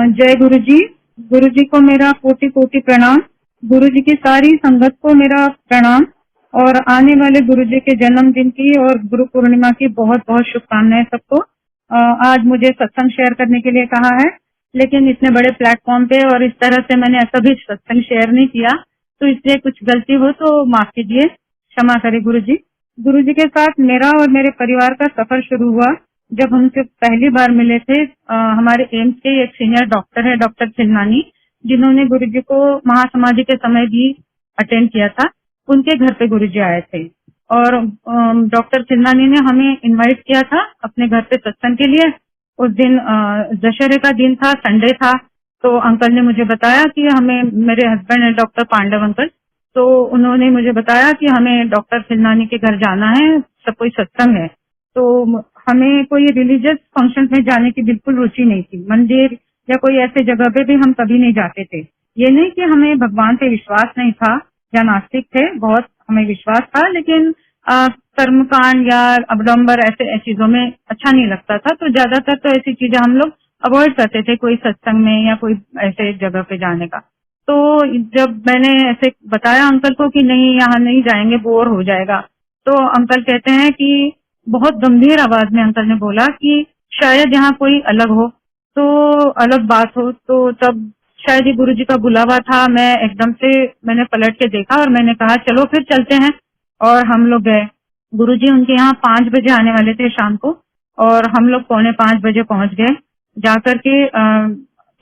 जय गुरु जी। गुरु जी को मेरा कोटि कोटि प्रणाम। गुरु जी की सारी संगत को मेरा प्रणाम और आने वाले गुरु जी के जन्मदिन की और गुरु पूर्णिमा की बहुत बहुत शुभकामनाएं सबको। आज मुझे सत्संग शेयर करने के लिए कहा है, लेकिन इतने बड़े प्लेटफॉर्म पे और इस तरह से मैंने ऐसा भी सत्संग शेयर नहीं किया, तो इसलिए कुछ गलती हो तो माफ कीजिए, क्षमा करें गुरु जी। गुरु जी के साथ मेरा और मेरे परिवार का सफर शुरू हुआ जब हमसे पहली बार मिले थे। हमारे एम्स के एक सीनियर डॉक्टर है, डॉक्टर चिन्नानी, जिन्होंने गुरु जी को महासमाधि के समय भी अटेंड किया था। उनके घर पे गुरु जी आए थे और डॉक्टर चिन्नानी ने हमें इनवाइट किया था अपने घर पे सत्संग के लिए। उस दिन दशहरे का दिन था, संडे था, तो अंकल ने मुझे बताया कि हमें, मेरे हस्बैंड है डॉक्टर पांडव अंकल, तो उन्होंने मुझे बताया कि हमें डॉक्टर चिन्नानी के घर जाना है, सब कोई सत्संग है। तो हमें कोई रिलीजियस फंक्शन में जाने की बिल्कुल रुचि नहीं थी। मंदिर या कोई ऐसे जगह पे भी हम कभी नहीं जाते थे। ये नहीं कि हमें भगवान पे विश्वास नहीं था या नास्तिक थे, बहुत हमें विश्वास था, लेकिन कर्मकांड या अवडम्बर ऐसे चीजों में अच्छा नहीं लगता था। तो ज्यादातर तो ऐसी चीजें हम लोग अवॉइड करते थे, कोई सत्संग में या कोई ऐसे जगह पे जाने का। तो जब मैंने ऐसे बताया अंकल को कि नहीं यहाँ नहीं जाएंगे, बोर हो जाएगा, तो अंकल कहते हैं कि बहुत गंभीर आवाज में अंकल ने बोला कि शायद यहाँ कोई अलग हो, तो अलग बात हो। तो तब शायद ये गुरु जी का बुलावा था। मैं एकदम से मैंने पलट के देखा और मैंने कहा चलो फिर चलते हैं, और हम लोग गए। गुरु जी उनके यहाँ 5 बजे आने वाले थे शाम को, और हम लोग 4:45 बजे पहुंच गए। जाकर के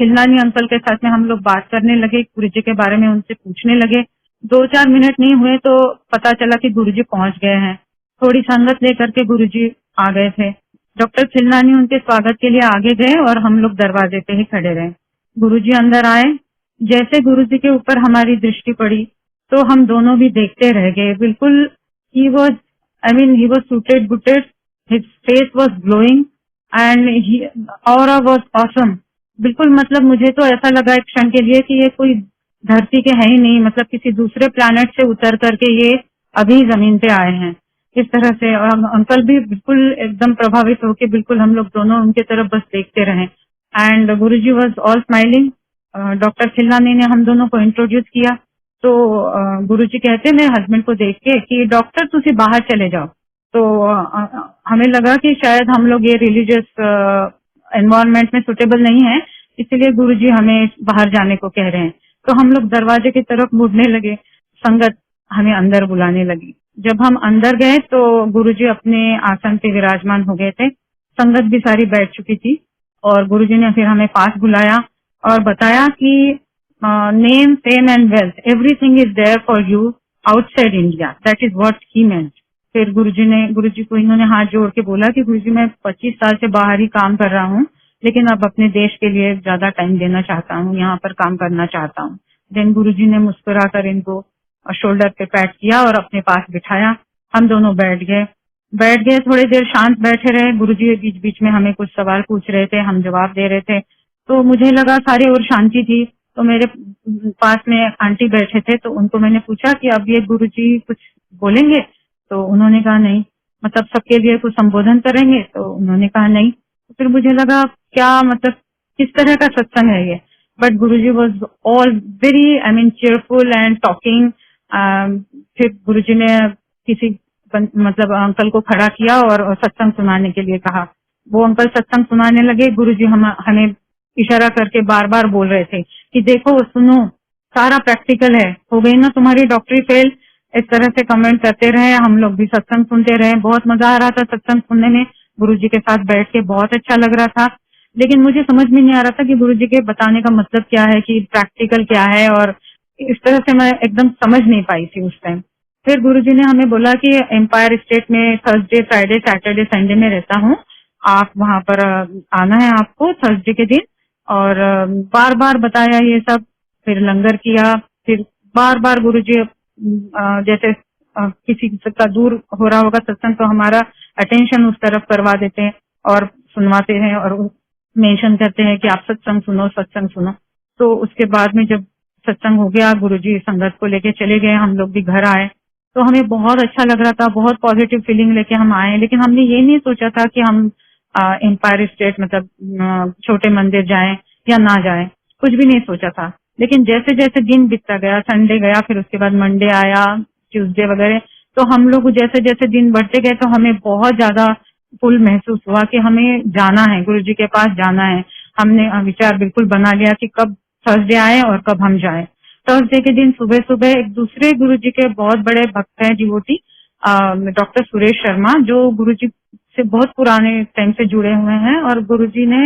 खिलनानी अंकल के साथ में हम लोग बात करने लगे, गुरु जी के बारे में उनसे पूछने लगे। 2-4 मिनट नहीं हुए तो पता चला कि गुरु जी पहुंच गए हैं। थोड़ी संगत लेकर के गुरु जी आ गए थे। डॉक्टर खिलनानी उनके स्वागत के लिए आगे गए और हम लोग दरवाजे पे ही खड़े रहे। गुरु जी अंदर आए। जैसे गुरु जी के ऊपर हमारी दृष्टि पड़ी तो हम दोनों भी देखते रह गए। बिल्कुल he was suited booted, his face was glowing and aura was awesome. बिल्कुल मतलब मुझे तो ऐसा लगा एक क्षण के लिए कि ये कोई धरती के है ही नहीं, मतलब किसी दूसरे प्लैनेट से उतर करके ये अभी जमीन पे आए हैं इस तरह से। और अंकल भी बिल्कुल एकदम प्रभावित होके बिल्कुल हम लोग दोनों उनके तरफ बस देखते रहे। And Guruji was all smiling. Doctor Khilnani ने हम दोनों को इंट्रोड्यूस किया। तो गुरुजी कहते मेरे हस्बैंड को देख के कि डॉक्टर तुसी बाहर चले जाओ। तो हमें लगा कि शायद हम लोग ये रिलीजियस एनवायरनमेंट में सुटेबल नहीं है, इसलिए गुरुजी हमें बाहर जाने को कह रहे हैं। तो हम लोग दरवाजे की तरफ मुड़ने लगे, संगत हमें अंदर बुलाने लगी। जब हम अंदर गए तो गुरुजी अपने आसन पे विराजमान हो गए थे। संगत भी सारी बैठ चुकी थी और गुरुजी ने फिर हमें पास बुलाया और बताया कि name, fame and wealth, everything is there for you outside India, that is what he meant. फिर गुरुजी को इन्होंने हाथ जोड़ के बोला कि गुरुजी मैं 25 साल से बाहर ही काम कर रहा हूँ, लेकिन अब अपने देश के लिए ज्यादा टाइम देना चाहता हूँ, यहाँ पर काम करना चाहता हूँ। देन गुरुजी ने मुस्कुरा कर इनको शोल्डर पे पैट किया और अपने पास बिठाया। हम दोनों बैठ गए, थोड़ी देर शांत बैठे रहे। गुरुजी बीच बीच में हमें कुछ सवाल पूछ रहे थे, हम जवाब दे रहे थे। तो मुझे लगा सारी और शांति थी। तो मेरे पास में आंटी बैठे थे, तो उनको मैंने पूछा कि अब ये गुरुजी कुछ बोलेंगे? तो उन्होंने कहा नहीं, मतलब सबके लिए कुछ संबोधन करेंगे? तो उन्होंने कहा नहीं। तो फिर मुझे लगा क्या मतलब किस तरह का सत्संग है ये। But Guruji was all very cheerful and talking. फिर गुरुजी ने किसी मतलब अंकल को खड़ा किया और सत्संग सुनाने के लिए कहा। वो अंकल सत्संग सुनाने लगे। गुरुजी हमें इशारा करके बार बार बोल रहे थे कि देखो सुनो, सारा प्रैक्टिकल है, हो गई ना तुम्हारी डॉक्टरी फेल। इस तरह से कमेंट करते रहे, हम लोग भी सत्संग सुनते रहे। बहुत मजा आ रहा था सत्संग सुनने में, गुरुजी के साथ बैठ के बहुत अच्छा लग रहा था। लेकिन मुझे समझ में नहीं आ रहा था कि गुरुजी के बताने का मतलब क्या है, कि प्रैक्टिकल क्या है, और इस तरह से मैं एकदम समझ नहीं पाई थी उस टाइम। फिर गुरुजी ने हमें बोला कि एम्पायर स्टेट में थर्सडे, फ्राइडे, सैटरडे, संडे में रहता हूँ, आप वहां पर आना है आपको थर्सडे के दिन। और बार बार बताया ये सब। फिर लंगर किया। फिर बार बार गुरुजी जैसे किसी का दूर हो रहा होगा सत्संग तो हमारा अटेंशन उस तरफ करवा देते हैं और सुनवाते हैं और मेंशन करते हैं कि आप सत्संग सुनो, सत्संग सुनो। तो उसके बाद में जब सत्संग हो गया, गुरुजी संगत को लेके चले गए, हम लोग भी घर आए। तो हमें बहुत अच्छा लग रहा था, बहुत पॉजिटिव फीलिंग लेके हम आए। लेकिन हमने ये नहीं सोचा था कि हम एम्पायर स्टेट मतलब छोटे मंदिर जाएं या ना जाए, कुछ भी नहीं सोचा था। लेकिन जैसे जैसे दिन बीतता गया, संडे गया, फिर उसके बाद मंडे आया, ट्यूसडे वगैरह, तो हम लोग जैसे जैसे दिन बढ़ते गए तो हमें बहुत ज्यादा पुल महसूस हुआ कि हमें जाना है, गुरु जी के पास जाना है। हमने विचार बिल्कुल बना लिया कि कब थर्सडे आए और कब हम जाएं। थर्सडे के दिन सुबह सुबह एक दूसरे गुरु जी के बहुत बड़े भक्त हैं, डिवोटी, डॉक्टर सुरेश शर्मा, जो गुरु जी से बहुत पुराने टाइम से जुड़े हुए हैं, और गुरु जी ने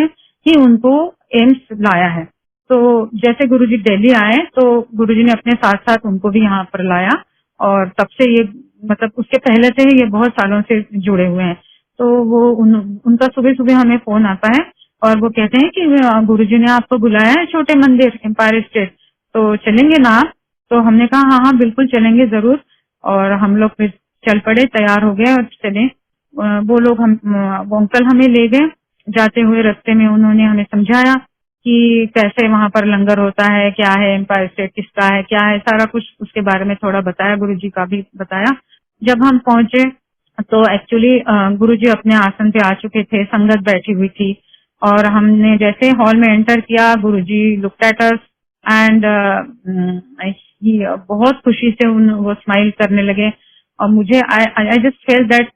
ही उनको एम्स लाया है। तो जैसे गुरु जी दिल्ली आए तो गुरु जी ने अपने साथ साथ उनको भी यहाँ पर लाया, और तब से ये मतलब उसके पहले से ही ये बहुत सालों से जुड़े हुए हैं। तो वो उनका सुबह सुबह हमें फोन आता है और वो कहते हैं कि गुरु जी ने आपको बुलाया है छोटे मंदिर एम्पायर स्टेट, तो चलेंगे ना आप? तो हमने कहा हाँ हाँ बिल्कुल चलेंगे जरूर। और हम लोग फिर चल पड़े, तैयार हो गए और चले। वो लोग वो अंकल हमें ले गए। जाते हुए रास्ते में उन्होंने हमें समझाया कि कैसे वहां पर लंगर होता है, क्या है एम्पायर स्टेट, किसका है, क्या है, सारा कुछ उसके बारे में थोड़ा बताया, गुरु जी का भी बताया। जब हम पहुंचे तो एक्चुअली गुरु जी अपने आसन पे आ चुके थे, संगत बैठी हुई थी, और हमने जैसे हॉल में एंटर किया, Guru ji looked at us and बहुत खुशी से वो स्माइल करने लगे। और मुझे I just felt that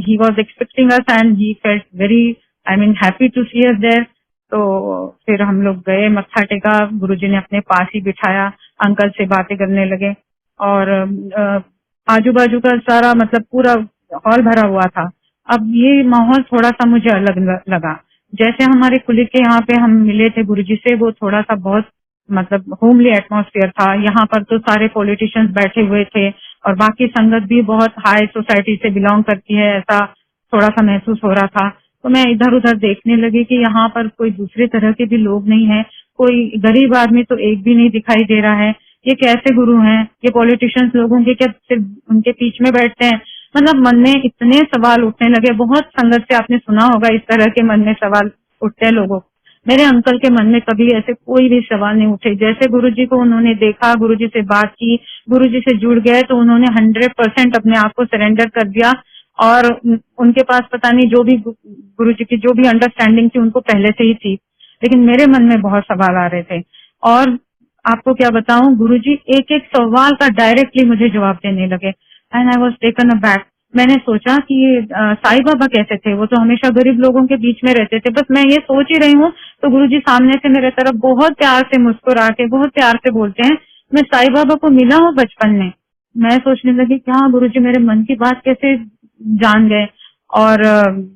he was expecting us and he felt very, I mean, happy to see us there. तो फिर हम लोग गए, मत्था टेका, गुरुजी ने अपने पास ही बिठाया, अंकल से बातें करने लगे। और आजू बाजू का सारा मतलब पूरा हॉल भरा हुआ था। अब ये माहौल थोड़ा सा मुझे अलग लगा। जैसे हमारे कुलीग के यहाँ पे हम मिले थे गुरुजी से, वो थोड़ा सा बहुत मतलब होमली एटमॉस्फेयर था। यहाँ पर तो सारे पॉलिटिशियंस बैठे हुए थे और बाकी संगत भी बहुत हाई सोसाइटी से बिलोंग करती है, ऐसा थोड़ा सा महसूस हो रहा था। तो मैं इधर उधर देखने लगी कि यहाँ पर कोई दूसरे तरह के भी लोग नहीं है, कोई गरीब आदमी तो एक भी नहीं दिखाई दे रहा है। ये कैसे गुरु हैं? ये पॉलिटिशियंस लोगों के क्या सिर्फ उनके बीच में बैठते हैं? मतलब मन में इतने सवाल उठने लगे। बहुत संगत से आपने सुना होगा इस तरह के मन में सवाल उठते हैं लोगों। मेरे अंकल के मन में कभी ऐसे कोई भी सवाल नहीं उठे। जैसे गुरुजी को उन्होंने देखा, गुरुजी से बात की, गुरुजी से जुड़ गए, तो उन्होंने 100% अपने आप को सरेंडर कर दिया। और उनके पास पता नहीं जो भी गुरुजी की जो भी अंडरस्टैंडिंग थी उनको पहले से ही थी, लेकिन मेरे मन में बहुत सवाल आ रहे थे। और आपको क्या बताऊं, गुरुजी एक एक सवाल का डायरेक्टली मुझे जवाब देने लगे एंड आई वाज टेकन अबैक। मैंने सोचा कि साईं बाबा कैसे थे, वो तो हमेशा गरीब लोगों के बीच में रहते थे। बस मैं ये सोच ही रही हूँ तो गुरुजी सामने से मेरे तरफ बहुत प्यार से मुस्कुरा के बहुत प्यार से बोलते हैं, मैं साईं बाबा को मिला हूँ बचपन में। मैं सोचने लगी क्या गुरुजी मेरे मन की बात कैसे जान गए, और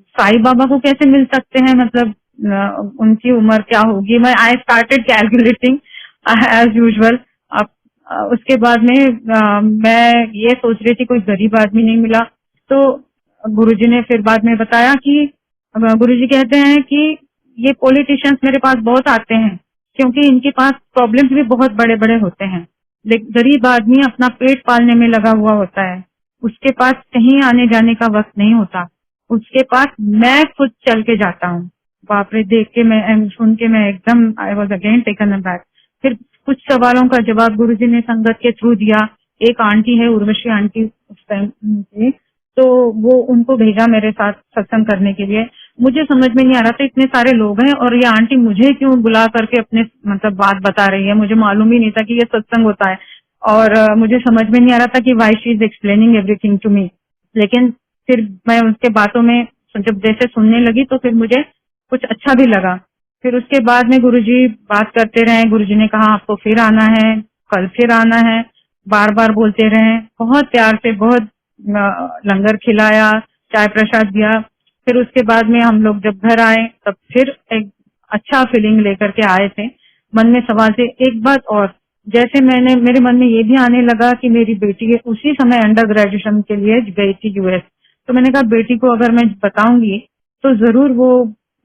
साईं बाबा को कैसे मिल सकते हैं, मतलब उनकी उम्र क्या होगी। मैं I started calculating as usual. अब उसके बाद में मैं ये सोच रही थी कोई गरीब आदमी नहीं मिला। तो गुरुजी ने फिर बाद में बताया कि गुरुजी कहते हैं कि ये पॉलिटिशियंस मेरे पास बहुत आते हैं क्योंकि इनके पास प्रॉब्लम्स भी बहुत बड़े बड़े होते हैं। गरीब आदमी अपना पेट पालने में लगा हुआ होता है, उसके पास कहीं आने जाने का वक्त नहीं होता। उसके पास मैं खुद चल के जाता हूँ। बाप रे, देख के मैं सुन के मैं एकदम I was again taken aback. फिर कुछ सवालों का जवाब गुरुजी ने संगत के थ्रू दिया। एक आंटी है, उर्वशी आंटी, उस टाइम से, तो वो उनको भेजा मेरे साथ सत्संग करने के लिए। मुझे समझ में नहीं आ रहा था, इतने सारे लोग हैं और ये आंटी मुझे क्यों बुला करके अपने मतलब बात बता रही है। मुझे मालूम ही नहीं था कि ये सत्संग होता है, और मुझे समझ में नहीं आ रहा था कि why she is explaining everything to me. लेकिन फिर मैं उसके बातों में जब जैसे सुनने लगी तो फिर मुझे कुछ अच्छा भी लगा। फिर उसके बाद में गुरुजी बात करते रहे। गुरुजी ने कहा आपको फिर आना है, कल फिर आना है, बार बार बोलते रहे। बहुत प्यार से बहुत लंगर खिलाया, चाय प्रसाद दिया। फिर उसके बाद में हम लोग जब घर आए तब फिर एक अच्छा फीलिंग लेकर के आए थे। मन में सवाल थे। एक बात और, जैसे मेरे मन में ये भी आने लगा कि मेरी बेटी उसी समय अंडर ग्रेजुएशन के लिए गई थी यूएस। तो मैंने कहा बेटी को अगर मैं बताऊंगी तो जरूर वो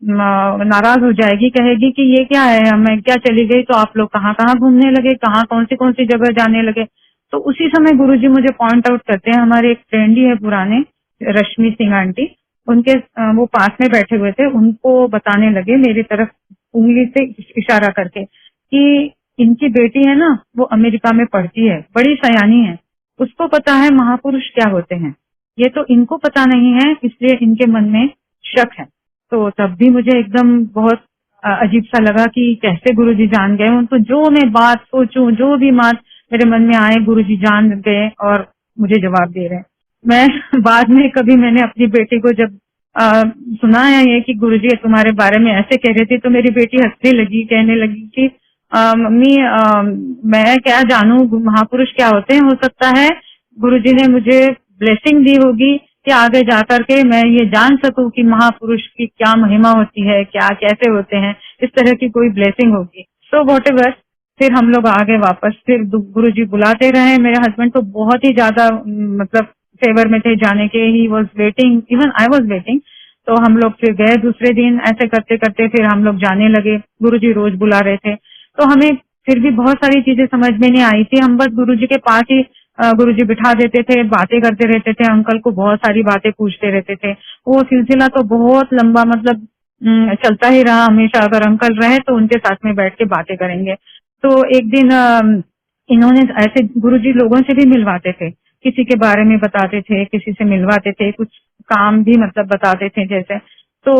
नाराज हो जाएगी, कहेगी कि ये क्या है, मैं क्या चली गई तो आप लोग कहाँ कहाँ घूमने लगे, कहाँ कौन सी जगह जाने लगे। तो उसी समय गुरुजी मुझे पॉइंट आउट करते हैं, हमारे एक फ्रेंड ही है पुराने, रश्मि सिंह आंटी, उनके वो पास में बैठे हुए थे, उनको बताने लगे मेरी तरफ उंगली से इशारा करके कि इनकी बेटी है ना, वो अमेरिका में पढ़ती है, बड़ी सयानी है, उसको पता है महापुरुष क्या होते हैं, ये तो इनको पता नहीं है, इसलिए इनके मन में शक है। तो तब भी मुझे एकदम बहुत अजीब सा लगा कि कैसे गुरुजी जान गए। उनको जो मैं बात सोचूं, जो भी बात मेरे मन में आए, गुरुजी जान गए और मुझे जवाब दे रहे हैं। मैं बाद में कभी मैंने अपनी बेटी को जब सुना है ये कि गुरुजी तुम्हारे बारे में ऐसे कह रहे थे, तो मेरी बेटी हंसने लगी, कहने लगी कि मम्मी मैं क्या जानूं महापुरुष क्या होते हैं, हो सकता है गुरुजी ने मुझे ब्लेसिंग दी होगी कि आगे जाकर के मैं ये जान सकूं कि महापुरुष की क्या महिमा होती है, क्या कैसे होते हैं, इस तरह की कोई ब्लेसिंग होगी। सो व्हाटएवर, फिर हम लोग आगे वापस फिर गुरुजी बुलाते रहे। मेरे हस्बैंड तो बहुत ही ज्यादा मतलब फेवर में थे जाने के। He was waiting, even I was waiting. तो हम लोग फिर गए दूसरे दिन। ऐसे करते करते फिर हम लोग जाने लगे। गुरुजी रोज बुला रहे थे, तो हमें फिर भी बहुत सारी चीजें समझ में नहीं आई थी। हम बस गुरुजी के पास ही गुरुजी बिठा देते थे, बातें करते रहते थे, अंकल को बहुत सारी बातें पूछते रहते थे। वो सिलसिला तो बहुत लंबा मतलब चलता ही रहा हमेशा। अगर अंकल रहे तो उनके साथ में बैठ के बातें करेंगे। तो एक दिन इन्होंने ऐसे गुरुजी लोगों से भी मिलवाते थे, किसी के बारे में बताते थे, किसी से मिलवाते थे, कुछ काम भी मतलब बताते थे जैसे। तो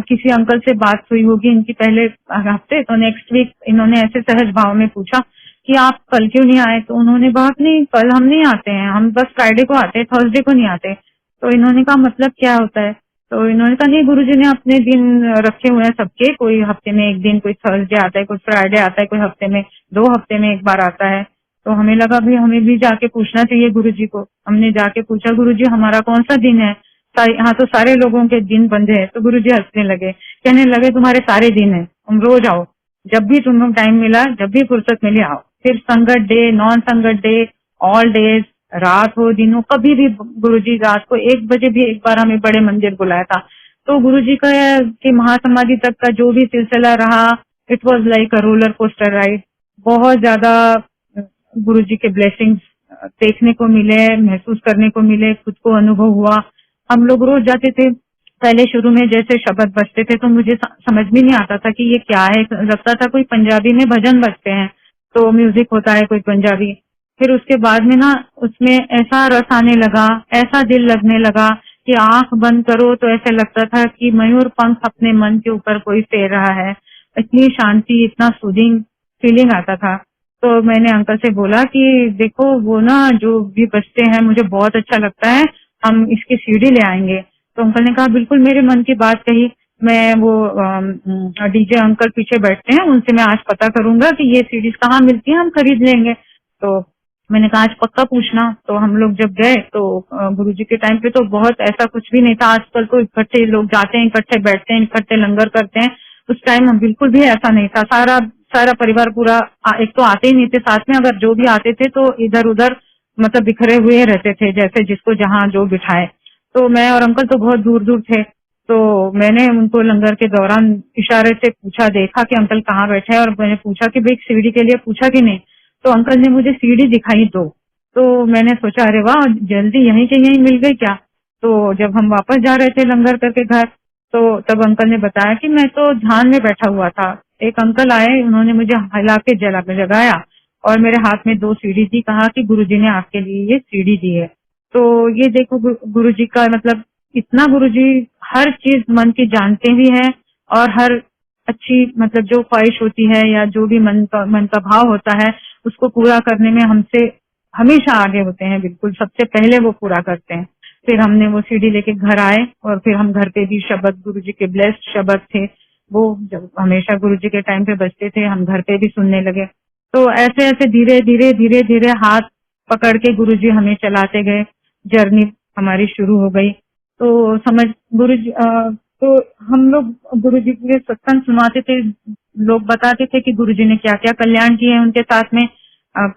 किसी अंकल से बात हुई होगी इनकी पहले हफ्ते, तो नेक्स्ट वीक इन्होंने ऐसे सहज भाव में पूछा कि आप कल क्यों नहीं आए। तो उन्होंने बात नहीं, कल हम नहीं आते हैं, हम बस फ्राइडे को आते हैं, थर्सडे को नहीं आते। तो इन्होंने कहा मतलब क्या होता है। तो इन्होंने कहा नहीं, गुरुजी ने अपने दिन रखे हुए हैं सबके, कोई हफ्ते में एक दिन, कोई थर्सडे आता है, कोई फ्राइडे आता है, कोई हफ्ते में 2 हफ्ते में एक बार आता है। तो हमें लगा भाई हमें भी जाके पूछना चाहिए गुरुजी को। हमने जाके पूछा गुरुजी हमारा कौन सा दिन है, यहाँ तो सारे लोगों के दिन बंधे हैं। तो गुरुजी हंसने लगे, कहने लगे तुम्हारे सारे दिन है, तुम रोज आओ, जब भी तुम्हें टाइम मिला, जब भी फुर्सत मिली आओ। फिर संगत डे, नॉन संगत डे, ऑल डेज, रात हो दिन हो, कभी भी गुरुजी रात को 1 बजे भी एक बार हमें बड़े मंदिर बुलाया था। तो गुरुजी का कि महासमाधि तक का जो भी सिलसिला रहा, it was like a roller coaster ride. बहुत ज्यादा गुरुजी के ब्लेसिंग्स देखने को मिले, महसूस करने को मिले, खुद को अनुभव हुआ। हम लोग रोज जाते थे। पहले शुरू में जैसे शब्द बजते थे तो मुझे समझ में नहीं आता था कि ये क्या है। लगता था कोई पंजाबी में भजन बजते हैं, तो म्यूजिक होता है कोई पंजाबी। फिर उसके बाद में ना उसमें ऐसा रस आने लगा, ऐसा दिल लगने लगा कि आंख बंद करो तो ऐसे लगता था कि मयूर पंख अपने मन के ऊपर कोई फेर रहा है। इतनी शांति, इतना सूदिंग फीलिंग आता था। तो मैंने अंकल से बोला कि देखो वो ना जो भी बजते हैं मुझे बहुत अच्छा लगता है, हम इसकी सीडी ले आएंगे। तो अंकल ने कहा बिल्कुल मेरे मन की बात कही। मैं वो डीजे अंकल पीछे बैठते हैं, उनसे मैं आज पता करूंगा कि ये सीडीज कहाँ मिलती है, हम खरीद लेंगे। तो मैंने कहा आज पक्का पूछना। तो हम लोग जब गए तो गुरुजी के टाइम पे तो बहुत ऐसा कुछ भी नहीं था। आजकल तो इकट्ठे लोग जाते हैं, इकट्ठे बैठते हैं, इकट्ठे लंगर करते हैं। उस टाइम हम बिल्कुल भी ऐसा नहीं था। सारा परिवार पूरा एक तो आते ही नहीं थे साथ में, अगर जो भी आते थे तो इधर उधर मतलब बिखरे हुए रहते थे, जैसे जिसको जहाँ जो बिठाए। तो मैं और अंकल तो बहुत दूर दूर थे। तो मैंने उनको लंगर के दौरान इशारे से पूछा, देखा कि अंकल कहाँ बैठे हैं, और मैंने पूछा कि भाई सीढ़ी के लिए पूछा कि नहीं। तो अंकल ने मुझे सीढ़ी दिखाई 2। तो मैंने सोचा अरे वाह, जल्दी यहीं के यहीं मिल गई क्या। तो जब हम वापस जा रहे थे लंगर करके घर, तो तब अंकल ने बताया कि मैं तो ध्यान में बैठा हुआ था। एक अंकल आए, उन्होंने मुझे हिला के जगाया और मेरे हाथ में 2 सीढ़ी दी, कहा कि गुरुजी ने आपके लिए ये सीढ़ी दी है। तो ये देखो गुरुजी का मतलब, इतना गुरुजी हर चीज मन की जानते भी हैं, और हर अच्छी मतलब जो ख्वाहिश होती है या जो भी मन का भाव होता है उसको पूरा करने में हमसे हमेशा आगे होते हैं। बिल्कुल सबसे पहले वो पूरा करते हैं। फिर हमने वो सीढ़ी लेके घर आए, और फिर हम घर पे भी शब्द, गुरुजी के ब्लेस्ड शब्द थे वो जब हमेशा गुरुजी के टाइम पे बजते थे, हम घर पे भी सुनने लगे। तो ऐसे ऐसे धीरे धीरे हाथ पकड़ के गुरुजी हमें चलाते गए। जर्नी हमारी शुरू हो गई। तो समझ गुरुजी तो हम लोग गुरुजी के सत्संग सुनाते थे। लोग बताते थे कि गुरुजी ने क्या क्या कल्याण किए हैं उनके साथ में।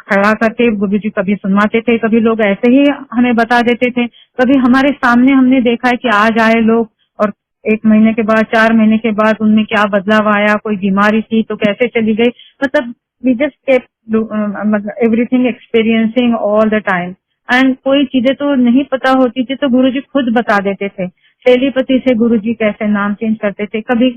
खड़ा करके गुरुजी कभी सुनवाते थे, कभी लोग ऐसे ही हमें बता देते थे, कभी हमारे सामने हमने देखा है कि आज आए लोग और 1 महीने के बाद, 4 महीने के बाद उनमें क्या बदलाव आया, कोई बीमारी थी तो कैसे चली गई। मतलब वी जस्ट केप्ट मतलब everything experiencing all the time. And कोई चीजें तो नहीं पता होती थी तो गुरुजी खुद बता देते थे। टेलीपैथी से गुरुजी कैसे नाम चेंज करते थे, कभी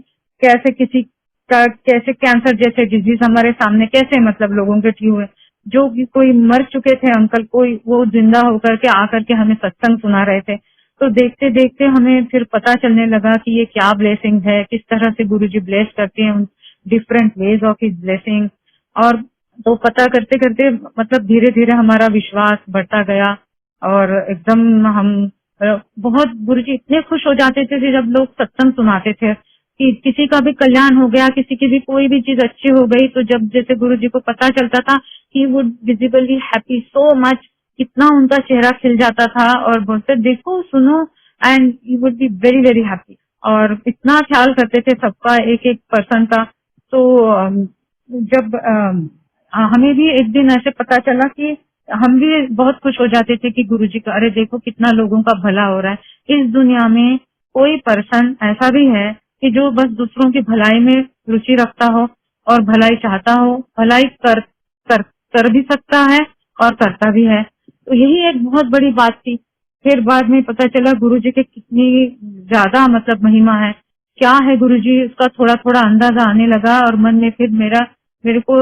कैसे किसी का कैसे कैंसर जैसे डिजीज हमारे सामने कैसे मतलब लोगों के ठीक हुए। जो कि कोई मर चुके थे अंकल, कोई वो जिंदा होकर के आकर के हमें सत्संग सुना रहे थे। तो देखते देखते हमें फिर पता चलने लगा कि ये क्या ब्लेसिंग है, किस तरह से गुरुजी ब्लेस करते हैं, different ways of his blessing. और तो पता करते करते मतलब धीरे धीरे हमारा विश्वास बढ़ता गया और एकदम हम बहुत गुरुजी इतने खुश हो जाते थे जब लोग सत्संग सुनाते थे कि किसी का भी कल्याण हो गया, किसी की भी कोई भी चीज अच्छी हो गई, तो जब जैसे गुरुजी को पता चलता था he would visibly happy so much, कितना उनका चेहरा खिल जाता था और बोलते देखो सुनो, and you would be very very happy. और इतना ख्याल करते थे सबका, एक एक पर्सन का। तो जब हमें भी एक दिन ऐसे पता चला कि हम भी बहुत खुश हो जाते थे कि गुरुजी का, अरे देखो कितना लोगों का भला हो रहा है। इस दुनिया में कोई पर्सन ऐसा भी है कि जो बस दूसरों की भलाई में रुचि रखता हो और भलाई चाहता हो, भलाई कर भी सकता है और करता भी है। तो यही एक बहुत बड़ी बात थी। फिर बाद में पता चला गुरुजी के कितनी ज्यादा मतलब महिमा है, क्या है गुरुजी, उसका थोड़ा थोड़ा अंदाजा आने लगा। और मन में फिर मेरे को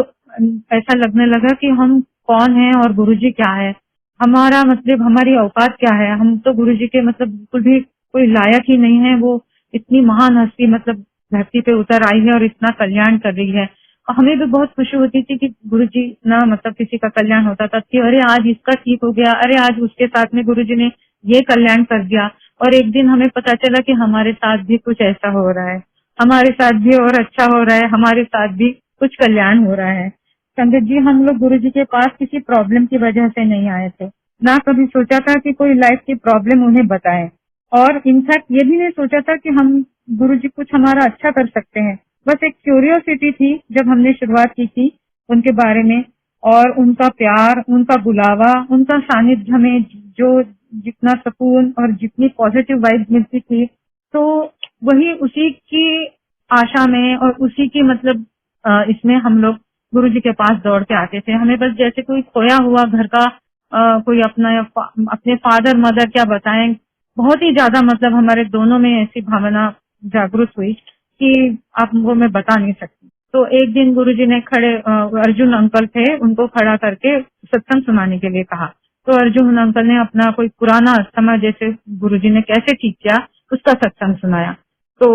ऐसा लगने लगा कि हम कौन है और गुरुजी क्या है, हमारा मतलब हमारी औकात क्या है। हम तो गुरुजी के मतलब बिल्कुल भी कोई लायक ही नहीं है। वो इतनी महान हस्ती मतलब धरती पे उतर आई है और इतना कल्याण कर रही है। और हमें भी बहुत खुशी होती थी कि गुरुजी ना मतलब किसी का कल्याण होता था कि अरे आज इसका ठीक हो गया, अरे आज उसके साथ में गुरुजी ने ये कल्याण कर दिया। और एक दिन हमें पता चला कि हमारे साथ भी कुछ ऐसा हो रहा है, हमारे साथ भी और अच्छा हो रहा है, हमारे साथ भी कुछ कल्याण हो रहा है। संगत जी, हम लोग गुरुजी के पास किसी प्रॉब्लम की वजह से नहीं आए थे, ना कभी सोचा था कि कोई लाइफ की प्रॉब्लम उन्हें बताएं, और इनफैक्ट ये भी नहीं सोचा था कि हम गुरुजी कुछ हमारा अच्छा कर सकते हैं। बस एक क्यूरियोसिटी थी जब हमने शुरुआत की थी उनके बारे में, और उनका प्यार, उनका बुलावा, उनका सानिध्य में जो जितना सुकून और जितनी पॉजिटिव वाइब मिलती थी, तो वही उसी की आशा में और उसी की मतलब इसमें हम लोग गुरुजी के पास दौड़ के आते थे। हमें बस जैसे कोई खोया हुआ घर का कोई अपने फादर मदर क्या बताएं, बहुत ही ज्यादा मतलब हमारे दोनों में ऐसी भावना जागृत हुई कि आपको मैं बता नहीं सकती। तो एक दिन गुरुजी ने अर्जुन अंकल थे, उनको खड़ा करके सत्संग सुनाने के लिए कहा। तो अर्जुन अंकल ने अपना कोई पुराना अस्थमा जैसे गुरुजी ने कैसे ठीक किया उसका सत्संग सुनाया। तो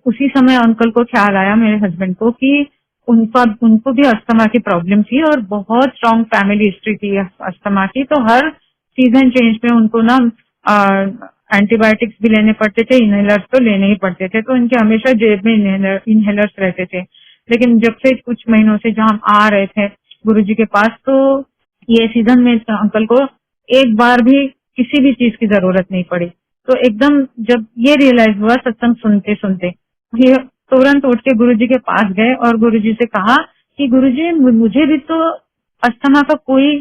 उसी समय अंकल को ख्याल आया, मेरे हस्बैंड को, कि उनको भी अस्थमा की प्रॉब्लम थी और बहुत स्ट्रॉन्ग फैमिली हिस्ट्री थी अस्थमा की। तो हर सीजन चेंज में उनको ना एंटीबायोटिक्स भी लेने पड़ते थे, इनहेलर्स तो लेने ही पड़ते थे। तो इनके हमेशा जेब में इनहेलर्स रहते थे। लेकिन जब से कुछ महीनों से जहाँ हम आ रहे थे गुरुजी के पास, तो ये सीजन में अंकल को एक बार भी किसी भी चीज की जरूरत नहीं पड़ी। तो एकदम जब ये रियलाइज हुआ सत्संग सुनते सुनते, ये तुरंत उठ के गुरुजी के पास गए और गुरुजी से कहा कि गुरुजी मुझे भी तो अस्थमा का कोई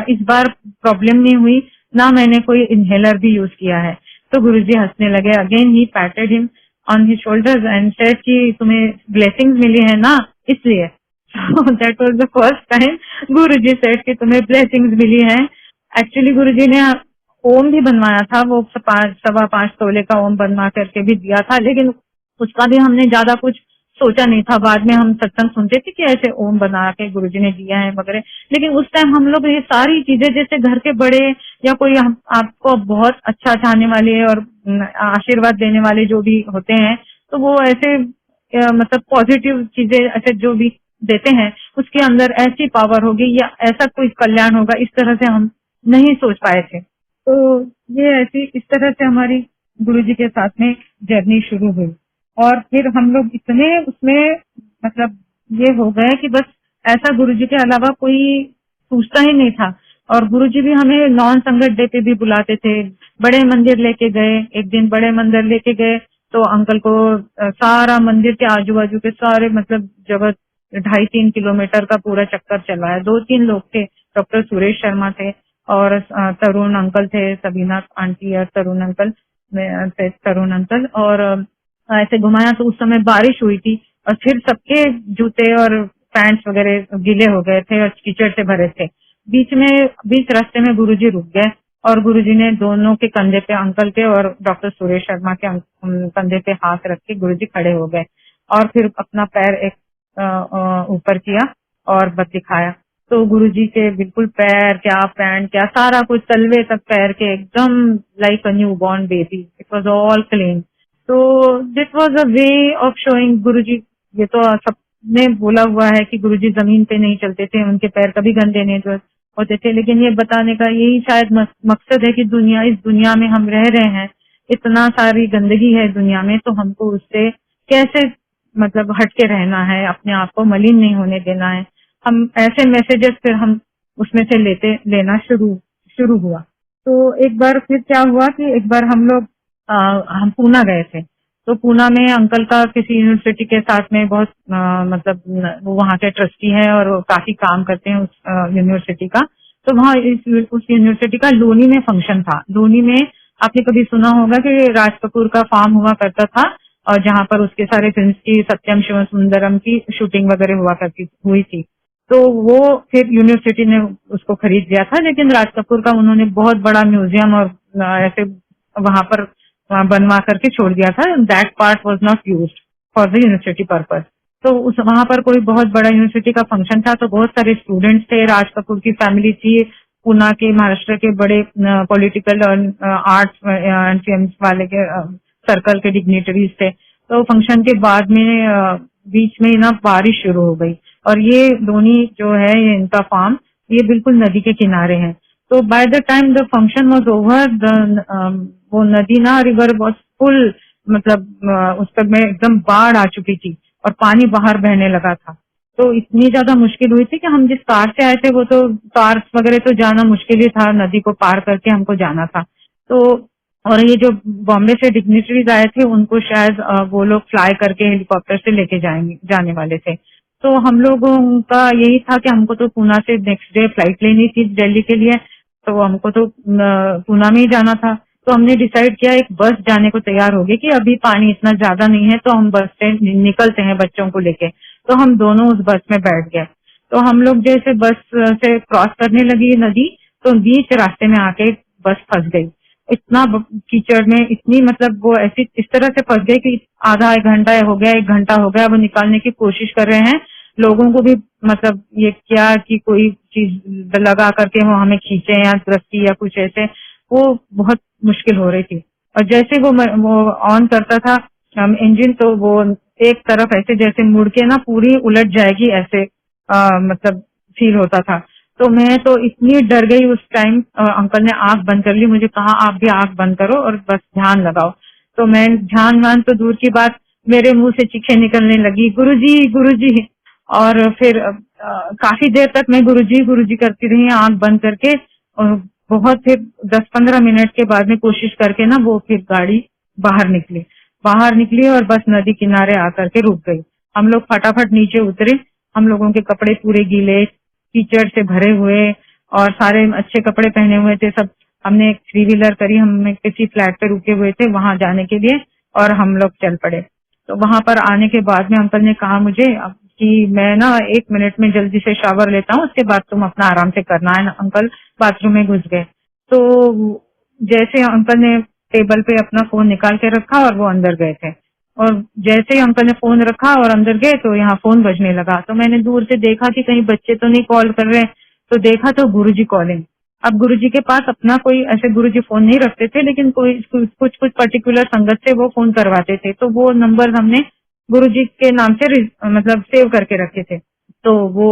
इस बार प्रॉब्लम नहीं हुई, ना मैंने कोई इनहेलर भी यूज किया है। तो गुरुजी हंसने लगे। Again he पैटेड him on his shoulders and said कि तुम्हें ब्लेसिंग्स मिली है ना, इसलिए। That was the first time Guruji said कि तुम्हें ब्लेसिंग्स मिली है। एक्चुअली गुरुजी ने ओम भी बनवाया था, वो 5.25 तोले का ओम बनवा करके भी दिया था, लेकिन उसका भी हमने ज्यादा कुछ सोचा नहीं था। बाद में हम सत्संग सुनते थे कि ऐसे ओम बना के गुरुजी ने दिया है वगैरह। लेकिन उस टाइम हम लोग ये सारी चीजें जैसे घर के बड़े या कोई आपको बहुत अच्छा चाहने वाले और आशीर्वाद देने वाले जो भी होते हैं, तो वो ऐसे मतलब पॉजिटिव चीजें ऐसे जो भी देते हैं उसके अंदर ऐसी पावर होगी या ऐसा कोई कल्याण होगा, इस तरह से हम नहीं सोच पाए थे। तो ये ऐसी इस तरह से हमारी गुरुजी के साथ में जर्नी शुरू हुई। और फिर हम लोग इतने उसमें मतलब ये हो गए कि बस ऐसा गुरुजी के अलावा कोई पूछता ही नहीं था। और गुरुजी भी हमें नॉन संगत डे पे भी बुलाते थे, बड़े मंदिर लेके गए। एक दिन बड़े मंदिर लेके गए तो अंकल को सारा मंदिर के आजू बाजू के सारे मतलब जगह 2.5-3 किलोमीटर का पूरा चक्कर चलवाया। 2-3 लोग थे, डॉक्टर सुरेश शर्मा थे और तरुण अंकल थे, सबीना आंटी और तरुण अंकल और ऐसे घुमाया। तो उस समय बारिश हुई थी और फिर सबके जूते और पैंट्स वगैरह गीले हो गए थे और कीचड़ से भरे थे। बीच रास्ते में गुरुजी रुक गए और गुरुजी ने दोनों के कंधे पे, अंकल के और डॉक्टर सुरेश शर्मा के कंधे पे हाथ रख के गुरुजी खड़े हो गए और फिर अपना पैर एक ऊपर किया और बस दिखाया। तो गुरुजी के बिल्कुल पैर क्या, पैंट क्या, सारा कुछ तलवे तक पैर के एकदम like a newborn baby, it was all clean. तो this was a way of showing Guruji. ये तो सबने बोला हुआ है कि गुरुजी जमीन पे नहीं चलते थे, उनके पैर कभी गंदे नहीं होते थे, लेकिन ये बताने का यही शायद मकसद है कि इस दुनिया में हम रह रहे हैं, इतना सारी गंदगी है दुनिया में, तो हमको उससे कैसे मतलब हटके रहना है, अपने आप को मलिन नहीं होने देना है। हम ऐसे मैसेजेस फिर हम उसमें से लेना शुरू हुआ। तो एक बार फिर क्या हुआ कि एक बार हम पूना गए थे। तो पूना में अंकल का किसी यूनिवर्सिटी के साथ में बहुत मतलब वो वहाँ के ट्रस्टी है और वो काफी काम करते हैं उस यूनिवर्सिटी का। तो वहाँ उस यूनिवर्सिटी का लोनी में फंक्शन था। लोनी में आपने कभी सुना होगा कि राज कपूर का फार्म हुआ करता था, और जहाँ पर उसके सारे फिल्म की सत्यम शिवम सुंदरम की शूटिंग वगैरह हुई थी। तो वो फिर यूनिवर्सिटी ने उसको खरीद लिया था, लेकिन राज कपूर का उन्होंने बहुत बड़ा म्यूजियम और ऐसे वहां पर बनवा करके छोड़ दिया था। That part was not used for the university purpose. तो उस वहां पर कोई बहुत बड़ा यूनिवर्सिटी का फंक्शन था, तो बहुत सारे स्टूडेंट्स थे, राज कपूर की फैमिली थी, पूना के महाराष्ट्र के बड़े पॉलिटिकल और आर्ट्स एंड फिल्म वाले के सर्कल के डिग्निटरीज थे। तो फंक्शन के बाद में बीच में ना बारिश शुरू हो गई, और ये लोनी जो है ये इनका फार्म ये बिल्कुल नदी के किनारे है। तो by the time the function was over, वो नदी ना रिवर वाज फुल, मतलब उस पर में एकदम बाढ़ आ चुकी थी और पानी बाहर बहने लगा था। तो इतनी ज्यादा मुश्किल हुई थी कि हम जिस कार से आए थे वो तो कार वगैरह तो जाना मुश्किल ही था, नदी को पार करके हमको जाना था। तो और ये जो बॉम्बे से डिग्निटरीज आए थे उनको शायद वो लोग फ्लाई करके हेलीकॉप्टर से लेके जाने वाले थे। तो हम लोगों का यही था कि हमको तो पूना से नेक्स्ट डे फ्लाइट लेनी थी दिल्ली के लिए, तो हमको तो पूना में ही जाना था। तो हमने डिसाइड किया, एक बस जाने को तैयार हो गई कि अभी पानी इतना ज्यादा नहीं है, तो हम बस से निकलते हैं बच्चों को लेके। तो हम दोनों उस बस में बैठ गए। तो हम लोग जैसे बस से क्रॉस करने लगी नदी, तो बीच रास्ते में आके बस फंस गई। इतना कीचड़ में, इतनी मतलब वो ऐसी इस तरह से फंस गई कि आधा एक घंटा हो गया, 1 घंटा हो गया, वो निकालने की कोशिश कर रहे हैं। लोगों को भी मतलब ये क्या कि कोई चीज लगा करके वो हमें खींचे या रस्सी या कुछ ऐसे, वो बहुत मुश्किल हो रही थी। और जैसे वो ऑन करता था इंजन, तो वो एक तरफ ऐसे जैसे मुड़ के ना पूरी उलट जाएगी ऐसे मतलब फील होता था। तो मैं तो इतनी डर गई उस टाइम, अंकल ने आंख बंद कर ली, मुझे कहा आप भी आंख बंद करो और बस ध्यान लगाओ। तो मैं ध्यान वान तो दूर की बात, मेरे मुंह से चीखें निकलने लगी, गुरुजी गुरुजी। और फिर काफी देर तक मैं गुरुजी गुरुजी करती रही आंख बंद करके। और बहुत फिर 10-15 मिनट के बाद में कोशिश करके ना वो फिर गाड़ी बाहर निकली और बस नदी किनारे आकर के रुक गई। हम लोग फटाफट नीचे उतरे। हम लोगों के कपड़े पूरे गीले, कीचड़ से भरे हुए, और सारे अच्छे कपड़े पहने हुए थे सब। हमने एक 3 व्हीलर करी, हम किसी फ्लैट पे रुके हुए थे वहां जाने के लिए, और हम लोग चल पड़े। तो वहां पर आने के बाद में अंकल ने कहा मुझे कि मैं ना 1 मिनट में जल्दी से शावर लेता हूँ, उसके बाद तुम अपना आराम से करना है। अंकल बाथरूम में घुस गए। तो जैसे अंकल ने टेबल पे अपना फोन निकाल के रखा और वो अंदर गए थे, और जैसे ही अंकल ने फोन रखा और अंदर गए तो यहाँ फोन बजने लगा। तो मैंने दूर से देखा कि कहीं बच्चे तो नहीं कॉल कर रहे, तो देखा तो गुरुजी कॉलिंग। अब गुरुजी के पास अपना कोई ऐसे गुरुजी फोन नहीं रखते थे, लेकिन कोई कुछ पर्टिकुलर संगत से वो फोन करवाते थे, तो वो नंबर हमने गुरुजी के नाम से मतलब सेव करके रखे थे। तो वो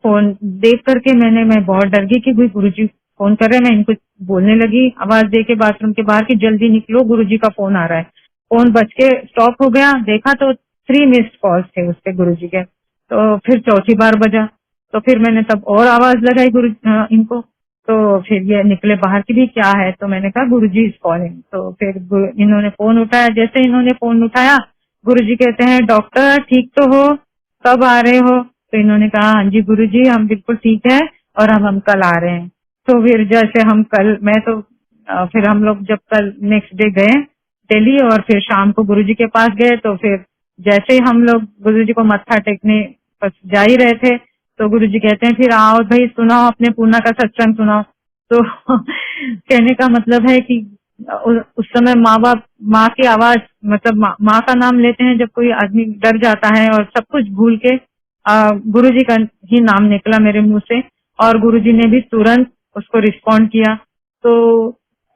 फोन देख करके मैं बहुत डर गई कि कोई गुरुजी फोन कर रहे हैं। मैं इनको बोलने लगी आवाज दे के बाथरूम के बाहर कि जल्दी निकलो, गुरुजी का फोन आ रहा है। फोन बज के स्टॉप हो गया, देखा तो 3 मिस्ड कॉल्स थे उसपे गुरुजी के। तो फिर चौथी बार बजा, तो फिर मैंने तब और आवाज लगाई इनको। तो फिर ये निकले बाहर की भी क्या है, तो मैंने कहा गुरुजी इज कॉलिंग। तो फिर इन्होंने फोन उठाया। जैसे इन्होंने फोन उठाया, गुरुजी कहते हैं डॉक्टर ठीक तो हो, कब आ रहे हो? तो इन्होंने कहा हाँ जी गुरुजी हम बिल्कुल ठीक है, और हम कल आ रहे हैं। तो फिर जैसे हम कल, मैं तो फिर हम लोग जब कल नेक्स्ट डे गए दिल्ली, और फिर शाम को गुरुजी के पास गए, तो फिर जैसे ही हम लोग गुरुजी को मत्था टेकने बस जा ही रहे थे, तो गुरुजी कहते हैं फिर आओ भाई सुनाओ, अपने पूना का सत्संग सुनाओ। तो कहने का मतलब है कि उस समय माँ की आवाज, मतलब माँ का नाम लेते हैं जब कोई आदमी डर जाता है, और सब कुछ भूल के गुरुजी का ही नाम निकला मेरे मुंह से। और गुरुजी ने भी तुरंत उसको रिस्पॉन्ड किया। तो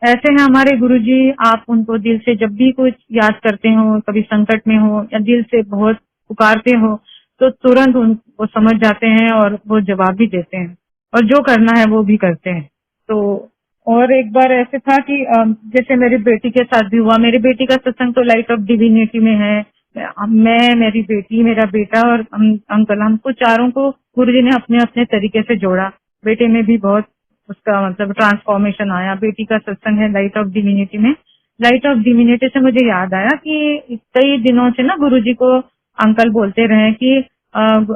ऐसे हैं हमारे गुरुजी, आप उनको दिल से जब भी कुछ याद करते हो, कभी संकट में हो या दिल से बहुत पुकारते हो, तो तुरंत वो समझ जाते हैं और वो जवाब भी देते हैं और जो करना है वो भी करते हैं। तो और एक बार ऐसे था कि जैसे मेरी बेटी के साथ भी हुआ। मेरी बेटी का सत्संग तो लाइट ऑफ डिविनिटी में है। मैं, मेरी बेटी, मेरा बेटा और अंकल, हमको चारों को गुरुजी ने अपने अपने तरीके से जोड़ा। बेटे में भी बहुत उसका मतलब ट्रांसफॉर्मेशन आया। बेटी का सत्संग है लाइट ऑफ डिविनिटी में। लाइट ऑफ डिविनिटी से मुझे याद आया कि कई दिनों से ना गुरुजी को अंकल बोलते रहे कि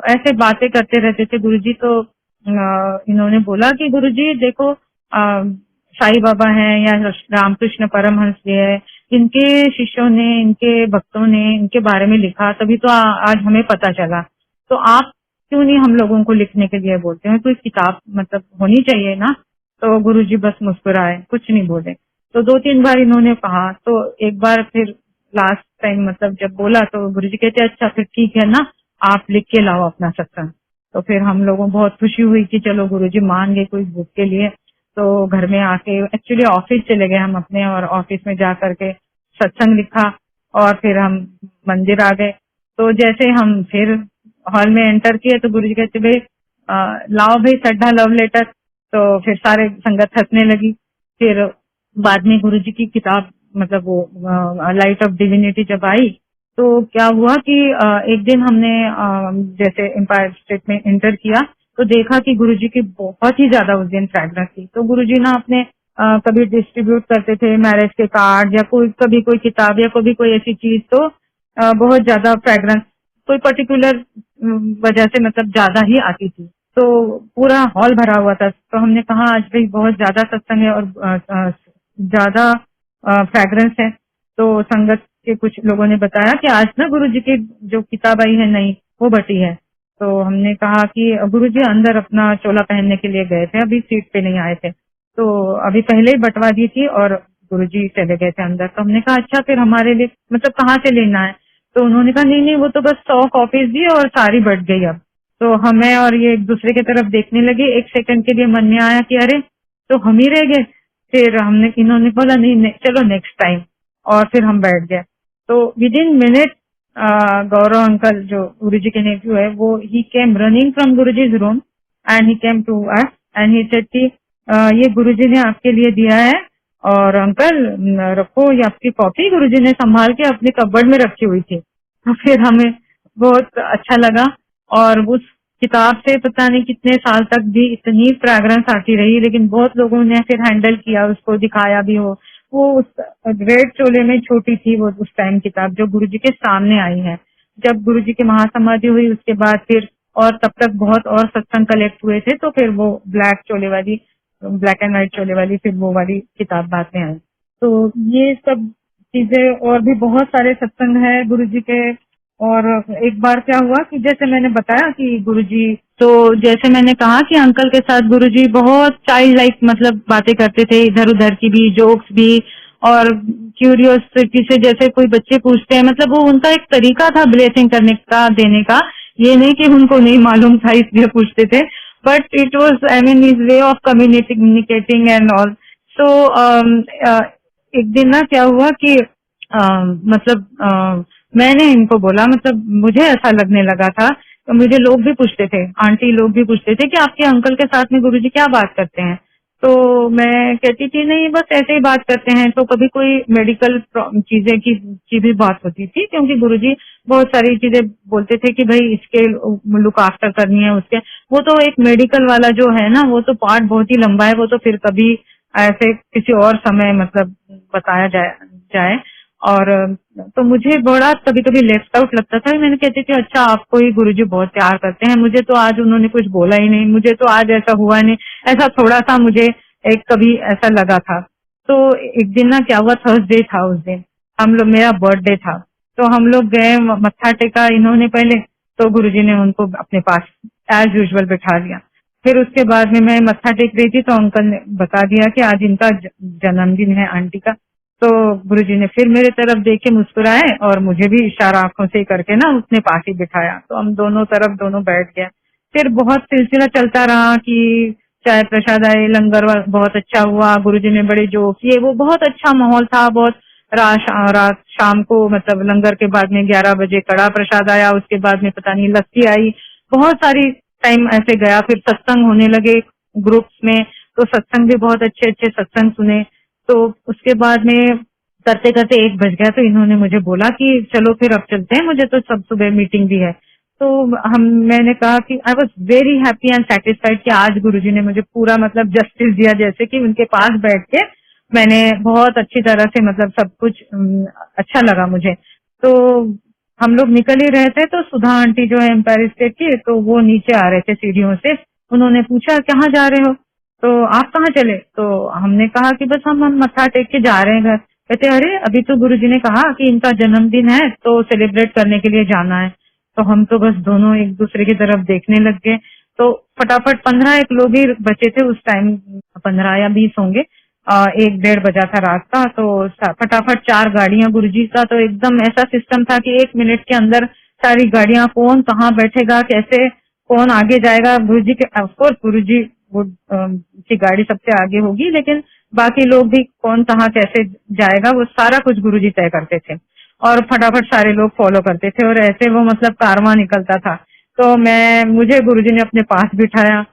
ऐसे बातें करते रहते थे गुरुजी। तो इन्होंने बोला कि गुरुजी देखो, साईं बाबा हैं या रामकृष्ण परमहंस जी है, इनके शिष्यों ने, इनके भक्तों ने इनके बारे में लिखा, तभी तो आज हमें पता चला। तो आप क्यों नहीं हम लोगों को लिखने के लिए बोलते हैं? कोई किताब मतलब होनी चाहिए ना। तो गुरुजी बस मुस्कुराए, कुछ नहीं बोले। तो 2-3 बार इन्होंने कहा, तो एक बार फिर लास्ट टाइम मतलब जब बोला तो गुरुजी कहते अच्छा फिर ठीक है ना, आप लिख के लाओ अपना सत्संग। तो फिर हम लोगों को बहुत खुशी हुई कि चलो गुरुजी मान गए कोई बुक के लिए। तो घर में आके एक्चुअली ऑफिस चले गए हम अपने, और ऑफिस में जा करके सत्संग लिखा और फिर हम मंदिर आ गए। तो जैसे हम फिर हॉल में एंटर किए तो गुरुजी कहते भाई लाओ भाई सड्ढा लव लेटर। तो फिर सारे संगत हंसने लगी। फिर बाद में गुरुजी की किताब मतलब वो लाइट ऑफ डिविनिटी जब आई तो क्या हुआ कि एक दिन हमने जैसे एम्पायर स्टेट में एंटर किया तो देखा कि गुरुजी की बहुत ही ज्यादा उस दिन फ्रेग्रेंस थी। तो गुरुजी ना अपने कभी डिस्ट्रीब्यूट करते थे मैरिज के कार्ड या कोई कभी कोई किताब या कभी कोई ऐसी चीज, तो बहुत ज्यादा फ्रेग्रेंस कोई पर्टिकुलर वजह से मतलब ज्यादा ही आती थी। तो पूरा हॉल भरा हुआ था। तो हमने कहा आज भाई बहुत ज्यादा सत्संग है और ज्यादा फ्रेग्रेंस है। तो संगत के कुछ लोगों ने बताया कि आज ना गुरुजी की जो किताब आई है नई वो बटी है। तो हमने कहा कि गुरुजी अंदर अपना चोला पहनने के लिए गए थे, अभी सीट पे नहीं आए थे, तो अभी पहले ही बंटवा दी थी और गुरुजी चले गए थे अंदर। तो हमने कहा अच्छा फिर हमारे लिए मतलब कहाँ से लेना है? तो उन्होंने कहा नहीं नहीं वो तो बस 100 कॉपीज दी और सारी बट गई अब। तो हमें और ये एक दूसरे की तरफ देखने लगे। एक सेकंड के लिए मन में आया कि अरे तो हम ही रह गए। फिर हमने इन्होंने बोला नहीं, चलो नेक्स्ट टाइम, और फिर हम बैठ गए। तो within minute Gaurav uncle जो गुरुजी के नेफ्यू है वो he came running from Guruji's room and he came to us and he said कि ये गुरुजी ने आपके लिए दिया है और अंकल रखो, ये आपकी कॉपी गुरुजी ने संभाल के अपने कबर्ड में रखी हुई थी। तो फिर हमें बहुत अच्छा लगा और उस किताब से पता नहीं कितने साल तक भी इतनी फ्रेग्रेंस आती रही, लेकिन बहुत लोगों ने फिर हैंडल किया, उसको दिखाया भी हो। वो उस रेड चोले में छोटी थी वो उस टाइम किताब जो गुरुजी के सामने आई है। जब गुरुजी की महासमाधि हुई उसके बाद फिर और तब तक बहुत और सत्संग कलेक्ट हुए थे, तो फिर वो ब्लैक चोले वाली, ब्लैक एंड व्हाइट चोले वाली, फिर वो वाली किताब बाद में आई। तो ये सब चीजें और भी बहुत सारे सत्संग है गुरुजी के। और एक बार क्या हुआ कि जैसे मैंने बताया कि गुरुजी, तो जैसे मैंने कहा कि अंकल के साथ गुरुजी बहुत चाइल्ड लाइक मतलब बातें करते थे, इधर उधर की भी, जोक्स भी, और क्यूरियोसिटी से जैसे कोई बच्चे पूछते हैं, मतलब वो उनका एक तरीका था ब्लेसिंग करने का, देने का। ये नहीं कि उनको नहीं मालूम था इसलिए पूछते थे, but it was I mean his way of communicating and all. So एक दिन ना क्या हुआ कि मैंने इनको बोला, मतलब मुझे ऐसा लगने लगा था, तो मुझे लोग भी पूछते थे, आंटी लोग भी पूछते थे कि आपके अंकल के साथ में गुरुजी क्या बात करते हैं। तो मैं कहती थी नहीं बस ऐसे ही बात करते हैं। तो कभी कोई मेडिकल चीजें की भी बात होती थी, क्योंकि गुरुजी बहुत सारी चीजें बोलते थे कि भाई इसके लुक आफ्टर करनी है उसके। वो तो एक मेडिकल वाला जो है ना वो तो पार्ट बहुत ही लंबा है, वो तो फिर कभी ऐसे किसी और समय मतलब बताया जाए। और तो मुझे बड़ा कभी कभी लेफ्ट आउट लगता था। मैंने कहती थी अच्छा आपको ही गुरुजी बहुत प्यार करते हैं, मुझे तो आज उन्होंने कुछ बोला ही नहीं, मुझे तो आज ऐसा हुआ नहीं। ऐसा थोड़ा सा मुझे एक कभी ऐसा लगा था। तो एक दिन ना क्या हुआ, थर्सडे था उस दिन, हम लोग, मेरा बर्थडे था, तो हम लोग गए, मत्था टेका इन्होंने पहले, तो गुरुजी ने उनको अपने पास एज यूजुअल बिठा लिया। फिर उसके बाद में मैं मत्था टेक रही थी तो अंकल ने बता दिया कि आज इनका जन्मदिन है आंटी का। तो गुरुजी ने फिर मेरे तरफ देख के मुस्कुराए और मुझे भी इशारा आंखों से करके ना उसने पास ही बिठाया। तो हम दोनों तरफ दोनों बैठ गए। फिर बहुत सिलसिला चलता रहा कि चाय प्रसाद आए, लंगर बहुत अच्छा हुआ, गुरुजी ने बड़े जो किए, वो बहुत अच्छा माहौल था। बहुत रात शाम को मतलब लंगर के बाद में 11 बजे कड़ा प्रसाद आया, उसके बाद में पता नहीं लस्सी आई, बहुत सारी टाइम ऐसे गया। फिर सत्संग होने लगे ग्रुप्स में, तो सत्संग भी बहुत अच्छे अच्छे सत्संग सुने। तो उसके बाद में करते करते 1 बज गया, तो इन्होंने मुझे बोला कि चलो फिर अब चलते हैं, मुझे तो सब सुबह मीटिंग भी है। तो मैंने कहा कि I was very happy and satisfied कि आज गुरुजी ने मुझे पूरा मतलब जस्टिस दिया, जैसे कि उनके पास बैठ के मैंने बहुत अच्छी तरह से मतलब सब कुछ अच्छा लगा मुझे। तो हम लोग निकल ही रहे थे, तो सुधा आंटी जो है एम्पायर स्टेट की, तो वो नीचे आ रहे थे सीढ़ियों से। उन्होंने पूछा कहाँ जा रहे हो, तो आप कहाँ चले? तो हमने कहा कि बस हम मत्था टेक के जा रहे हैं घर। कहते अरे अभी तो गुरुजी ने कहा कि इनका जन्मदिन है तो सेलिब्रेट करने के लिए जाना है। तो हम तो बस दोनों एक दूसरे की तरफ देखने लग गए। तो फटाफट 15 एक लोग ही बचे थे उस टाइम, 15 या 20 होंगे। 1 डेढ़ बजा था रात का। तो फटाफट 4 गाड़ियां, गुरुजी का तो एकदम ऐसा सिस्टम था कि 1 मिनट के अंदर सारी गाड़ियां, कौन कहाँ बैठेगा, कैसे कौन आगे जाएगा। गुरुजी के ऑफकोर्स गुरुजी की गाड़ी सबसे आगे होगी, लेकिन बाकी लोग भी कौन कहाँ कैसे जाएगा वो सारा कुछ गुरुजी तय करते थे और फटाफट सारे लोग फॉलो करते थे और ऐसे वो मतलब कारवां निकलता था। तो मुझे गुरुजी ने अपने पास बिठाया।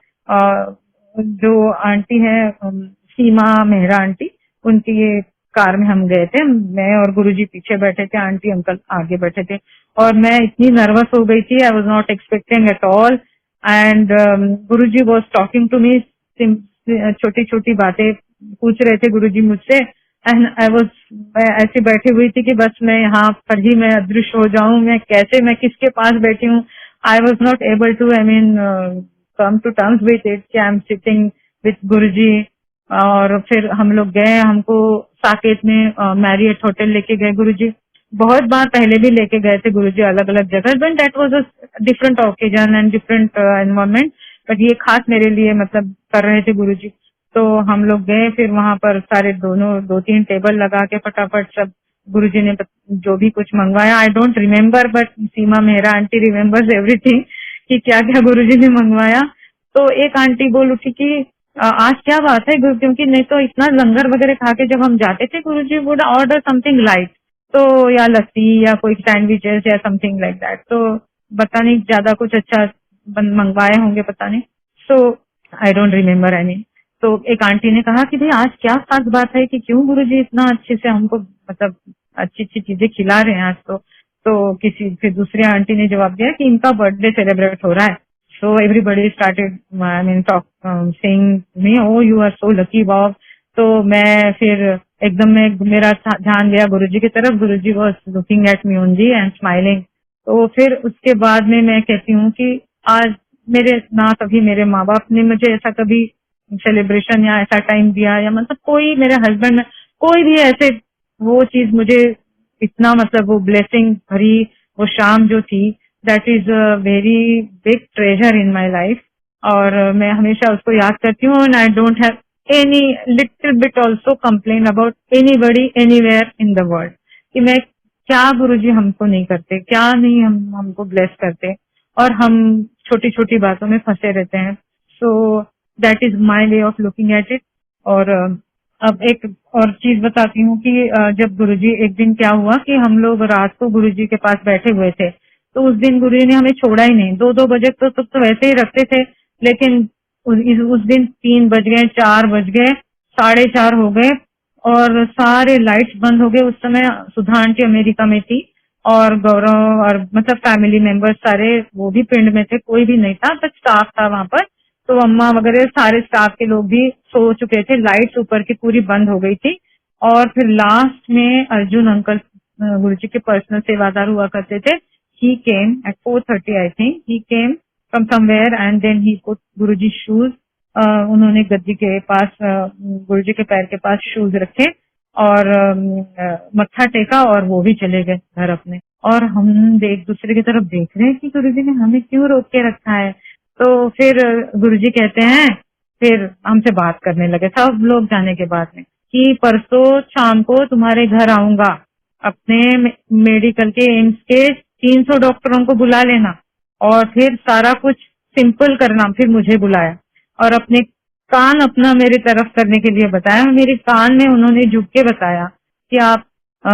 जो आंटी है सीमा मेहरा आंटी, उनकी ये कार में हम गए थे। मैं और गुरुजी पीछे बैठे थे, आंटी अंकल आगे बैठे थे। और मैं इतनी नर्वस हो गई थी, I was not expecting at all. And Guruji was talking to me, छोटी छोटी बातें पूछ रहे थे गुरुजी मुझसे। एंड मैं ऐसी बैठी हुई थी कि बस मैं यहाँ पर ही मैं अदृश्य हो जाऊं। मैं किसके पास बैठी हूँ, I was not able to come to terms with it कि I am sitting with Guruji. और फिर हम लोग गए, हमको साकेत में मैरियट होटल लेके गए गुरुजी। बहुत बार पहले भी लेके गए थे गुरुजी अलग अलग जगह, but that was a different occasion and different environment. But ये खास मेरे लिए मतलब कर रहे थे गुरुजी। तो हम लोग गए, फिर वहां पर सारे दोनों 2-3 टेबल लगा के फटाफट सब गुरुजी ने जो भी कुछ मंगवाया, I don't remember but Seema Mehra aunty remembers everything कि क्या क्या गुरुजी ने मंगवाया। तो एक आंटी बोल उठी कि आज क्या बात है, क्योंकि नहीं तो इतना लंगर वगैरह खा के जब हम जाते थे गुरुजी वुड ऑर्डर समथिंग लाइट, तो या लस्सी या कोई सैंडविचेस या समथिंग लाइक दैट। तो पता नहीं ज्यादा कुछ अच्छा मंगवाए होंगे, पता नहीं। सो आई डोंट रिमेम्बर एनी। तो एक आंटी ने कहा कि भाई आज क्या खास बात है कि क्यों गुरुजी इतना अच्छे से हमको मतलब अच्छी अच्छी चीजें खिला रहे हैं आज। तो फिर दूसरी आंटी ने जवाब दिया कि इनका बर्थडे सेलिब्रेट हो रहा है। So everybody started I mean talk saying me, oh you are so lucky Bob. तो मैं फिर एकदम में मेरा ध्यान गया गुरुजी की तरफ। Guruji was looking at me only and smiling. तो फिर उसके बाद में मैं कहती हूँ कि आज मेरे ना कभी मेरे माँ बाप ने मुझे ऐसा कभी सेलिब्रेशन या ऐसा टाइम दिया, या मतलब कोई मेरे हस्बैंड में कोई भी ऐसे वो चीज मुझे इतना मतलब वो ब्लेसिंग भरी वो शाम जो थी, that is a very big treasure in my life. और मैं हमेशा उसको याद करती हूँ। And I don't have any little bit also complain about anybody anywhere in the world कि मैं क्या गुरुजी हमको नहीं करते, क्या नहीं हमको ब्लेस करते, और हम छोटी छोटी बातों में फंसे रहते हैं। So that is my way of looking at it. और अब एक और चीज बताती हूँ कि जब गुरुजी एक दिन क्या हुआ कि हम लोग रात को गुरुजी के पास बैठे हुए थे, तो उस दिन गुरुजी ने हमें छोड़ा ही नहीं। 2-2 बजे तो वैसे ही रखते थे, लेकिन उस दिन 3 बज गए, 4 बज गए, 4:30 हो गए और सारे लाइट्स बंद हो गए। उस समय सुधा आंटी अमेरिका में थी और गौरव और मतलब फैमिली मेंबर्स सारे वो भी पिंड में थे, कोई भी नहीं था, बस स्टाफ था वहां पर। तो अम्मा वगैरह सारे स्टाफ के लोग भी सो चुके थे, लाइट्स ऊपर की पूरी बंद हो गई थी। और फिर लास्ट में अर्जुन अंकल गुरुजी के पर्सनल सेवादार हुआ करते थे, he came at 4:30 I think, he came from somewhere and then he put Guruji shoes. उन्होंने गद्दी के पास गुरुजी के पैर के पास शूज रखे और मत्था टेका और वो भी चले गए घर अपने। और हम एक दूसरे की तरफ देख रहे हैं कि गुरुजी ने हमें क्यों रोक के रखा है। तो फिर गुरुजी कहते हैं, फिर हमसे बात करने लगे सब लोग जाने के बाद में कि परसों शाम को तुम्हारे घर आऊंगा, अपने मेडिकल के एम्स के 300 डॉक्टरों को बुला लेना और फिर सारा कुछ सिंपल करना, फिर मुझे बुलाया और अपने कान अपना मेरी तरफ करने के लिए बताया। मेरे कान में उन्होंने झुक के बताया कि आप अ,